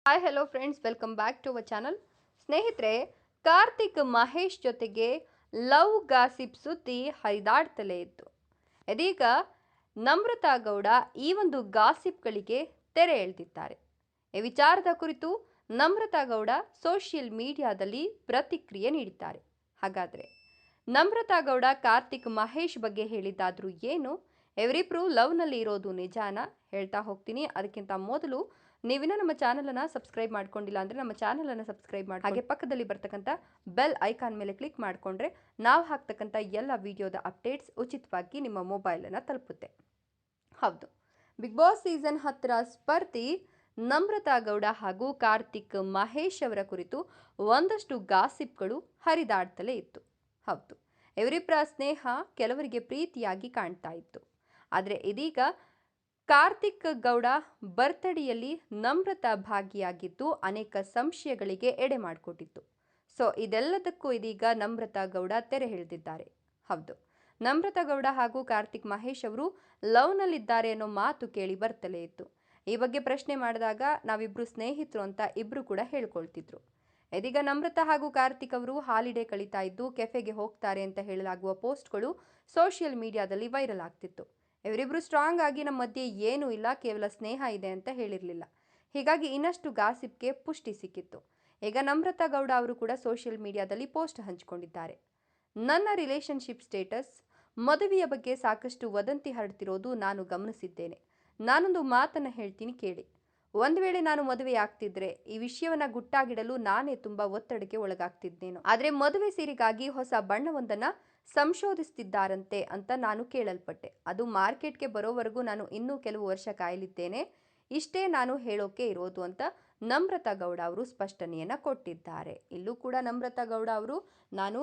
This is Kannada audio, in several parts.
Hi hello friends, welcome back to our channel. ಸ್ನೇಹಿತರೆ, ಕಾರ್ತಿಕ್ ಮಹೇಶ್ ಜೊತೆಗೆ ಲವ್ ಗಾಸಿಪ್ ಸುದ್ದಿ ಹರಿದಾಡ್ತಲೇ ಇತ್ತು. ಇದೀಗ ನಮ್ರತಾ ಗೌಡ ಈ ಒಂದು ಗಾಸಿಪ್ಗಳಿಗೆ ತೆರೆ ಎಳೆದಿದ್ದಾರೆ. ಈ ವಿಚಾರದ ಕುರಿತು ನಮ್ರತಾ ಗೌಡ ಸೋಷಿಯಲ್ ಮೀಡಿಯಾದಲ್ಲಿ ಪ್ರತಿಕ್ರಿಯೆ ನೀಡಿದ್ದಾರೆ. ಹಾಗಾದರೆ ನಮ್ರತಾ ಗೌಡ ಕಾರ್ತಿಕ್ ಮಹೇಶ್ ಬಗ್ಗೆ ಹೇಳಿದ್ದಾದ್ರೂ ಏನು? ಇವರಿಬ್ರು ಲವ್ನಲ್ಲಿ ಇರೋದು ನಿಜಾನ? ಹೇಳ್ತಾ ಹೋಗ್ತೀನಿ. ಅದಕ್ಕಿಂತ ಮೊದಲು ನೀವಿನ್ನ ನಮ್ಮ ಚಾನಲನ್ನು ಸಬ್ಸ್ಕ್ರೈಬ್ ಮಾಡ್ಕೊಂಡಿಲ್ಲ ಅಂದರೆ ನಮ್ಮ ಚಾನಲನ್ನು ಸಬ್ಸ್ಕ್ರೈಬ್ ಮಾಡಿ, ಹಾಗೆ ಪಕ್ಕದಲ್ಲಿ ಬರ್ತಕ್ಕಂಥ ಬೆಲ್ ಐಕಾನ್ ಮೇಲೆ ಕ್ಲಿಕ್ ಮಾಡಿಕೊಂಡ್ರೆ ನಾವು ಹಾಕ್ತಕ್ಕಂಥ ಎಲ್ಲ ವಿಡಿಯೋದ ಅಪ್ಡೇಟ್ಸ್ ಉಚಿತವಾಗಿ ನಿಮ್ಮ ಮೊಬೈಲನ್ನು ತಲುಪುತ್ತೆ. ಹೌದು, ಬಿಗ್ ಬಾಸ್ ಸೀಸನ್ 10ರ ಸ್ಪರ್ಧಿ ನಮ್ರತಾ ಗೌಡ ಹಾಗೂ ಕಾರ್ತಿಕ್ ಮಹೇಶ್ ಅವರ ಕುರಿತು ಒಂದಷ್ಟು ಗಾಸಿಪ್ಗಳು ಹರಿದಾಡ್ತಲೇ ಇತ್ತು. ಹೌದು, ಇವರಿಬ್ಬರ ಸ್ನೇಹ ಕೆಲವರಿಗೆ ಪ್ರೀತಿಯಾಗಿ ಕಾಣ್ತಾ ಇತ್ತು. ಆದರೆ ಇದೀಗ ಕಾರ್ತಿಕ್ ಗೌಡ ಬರ್ತ್ಡೇಯಲ್ಲಿ ನಮ್ರತಾ ಭಾಗಿಯಾಗಿದ್ದು ಅನೇಕ ಸಂಶಯಗಳಿಗೆ ಎಡೆ ಮಾಡಿಕೊಟ್ಟಿತ್ತು. ಸೊ ಇದೆಲ್ಲದಕ್ಕೂ ಇದೀಗ ನಮ್ರತಾ ಗೌಡ ತೆರೆ ಎಳೆದಿದ್ದಾರೆ. ಹೌದು, ನಮ್ರತಾ ಗೌಡ ಹಾಗೂ ಕಾರ್ತಿಕ್ ಮಹೇಶ್ ಅವರು ಲವ್ನಲ್ಲಿದ್ದಾರೆ ಅನ್ನೋ ಮಾತು ಕೇಳಿ ಬರ್ತಲೇ ಇತ್ತು. ಈ ಬಗ್ಗೆ ಪ್ರಶ್ನೆ ಮಾಡಿದಾಗ ನಾವಿಬ್ರು ಸ್ನೇಹಿತರು ಅಂತ ಇಬ್ರು ಕೂಡ ಹೇಳ್ಕೊಳ್ತಿದ್ರು. ಇದೀಗ ನಮ್ರತಾ ಹಾಗೂ ಕಾರ್ತಿಕ್ ಅವರು ಹಾಲಿಡೇ ಕಳೀತಾ ಇದ್ದು ಕೆಫೆಗೆ ಹೋಗ್ತಾರೆ ಅಂತ ಹೇಳಲಾಗುವ ಪೋಸ್ಟ್ಗಳು ಸೋಷಿಯಲ್ ಮೀಡಿಯಾದಲ್ಲಿ ವೈರಲ್ ಆಗ್ತಿತ್ತು. ಇವರಿಬ್ರು ಸ್ಟ್ರಾಂಗ್ ಆಗಿ ನಮ್ಮ ಮಧ್ಯೆ ಏನೂ ಇಲ್ಲ, ಕೇವಲ ಸ್ನೇಹ ಇದೆ ಅಂತ ಹೇಳಿರಲಿಲ್ಲ. ಹೀಗಾಗಿ ಇನ್ನಷ್ಟು ಗಾಸಿಪ್ಗೆ ಪುಷ್ಟಿ ಸಿಕ್ಕಿತ್ತು. ಈಗ ನಮ್ರತಾ ಗೌಡ ಅವರು ಕೂಡ ಸೋಷಿಯಲ್ ಮೀಡಿಯಾದಲ್ಲಿ ಪೋಸ್ಟ್ ಹಂಚಿಕೊಂಡಿದ್ದಾರೆ. ನನ್ನ ರಿಲೇಶನ್ಶಿಪ್ ಸ್ಟೇಟಸ್, ಮದುವೆಯ ಬಗ್ಗೆ ಸಾಕಷ್ಟು ವದಂತಿ ಹರಡ್ತಿರೋದು ನಾನು ಗಮನಿಸಿದ್ದೇನೆ. ನಾನೊಂದು ಮಾತನ್ನು ಹೇಳ್ತೀನಿ ಕೇಳಿ. ಒಂದು ವೇಳೆ ನಾನು ಮದುವೆ ಆಗ್ತಿದ್ರೆ ಈ ವಿಷಯವನ್ನ ಗುಟ್ಟಾಗಿಡಲು ನಾನೇ ತುಂಬಾ ಒತ್ತಡಕ್ಕೆ ಒಳಗಾಗ್ತಿದ್ದೇನೋ. ಆದರೆ ಮದುವೆ ಸೀರೆಗಾಗಿ ಹೊಸ ಬಣ್ಣವೊಂದನ್ನ ಸಂಶೋಧಿಸುತ್ತಿದ್ದಾರಂತೆ ಅಂತ ನಾನು ಕೇಳಲ್ಪಟ್ಟೆ. ಅದು ಮಾರ್ಕೆಟ್ಗೆ ಬರೋವರೆಗೂ ನಾನು ಇನ್ನೂ ಕೆಲವು ವರ್ಷ ಕಾಯಲಿದ್ದೇನೆ. ಇಷ್ಟೇ ನಾನು ಹೇಳೋಕೆ ಇರೋದು ಅಂತ ನಮ್ರತಾ ಗೌಡ ಅವರು ಸ್ಪಷ್ಟನೆಯನ್ನ ಕೊಟ್ಟಿದ್ದಾರೆ. ಇಲ್ಲೂ ಕೂಡ ನಮ್ರತಾ ಗೌಡ ಅವರು ನಾನು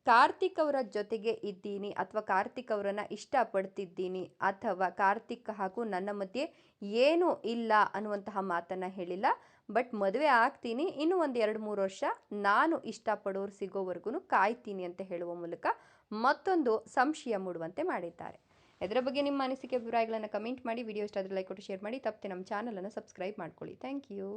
ಕಾರ್ತಿಕ್ ಅವರ ಜೊತೆಗೆ ಇದ್ದೀನಿ ಅಥವಾ ಕಾರ್ತಿಕ್ ಅವರನ್ನ ಇಷ್ಟಪಡ್ತಿದ್ದೀನಿ ಅಥವಾ ಕಾರ್ತಿಕ್ ಹಾಗೂ ನನ್ನ ಮಧ್ಯೆ ಏನೂ ಇಲ್ಲ ಅನ್ನುವಂತಹ ಮಾತನ್ನ ಹೇಳಿಲ್ಲ. ಬಟ್ ಮದುವೆ ಆಗ್ತೀನಿ, ಇನ್ನೂ ಒಂದು 2-3 ವರ್ಷ ನಾನು ಇಷ್ಟಪಡೋರು ಸಿಗೋವರೆಗೂ ಕಾಯ್ತೀನಿ ಅಂತ ಹೇಳುವ ಮೂಲಕ ಮತ್ತೊಂದು ಸಂಶಯ ಮೂಡುವಂತೆ ಮಾಡಿದ್ದಾರೆ. ಇದರ ಬಗ್ಗೆ ನಿಮ್ಮ ಅನಿಸಿಕೆ ಅಭಿಪ್ರಾಯಗಳನ್ನು ಕಮೆಂಟ್ ಮಾಡಿ. ವಿಡಿಯೋ ಇಷ್ಟ ಆದರೆ ಲೈಕ್ ಕೊಟ್ಟು ಶೇರ್ ಮಾಡಿ. ತಪ್ಪದೆ ನಮ್ಮ ಚಾನಲನ್ನು ಸಬ್ಸ್ಕ್ರೈಬ್ ಮಾಡ್ಕೊಳ್ಳಿ. Thank you.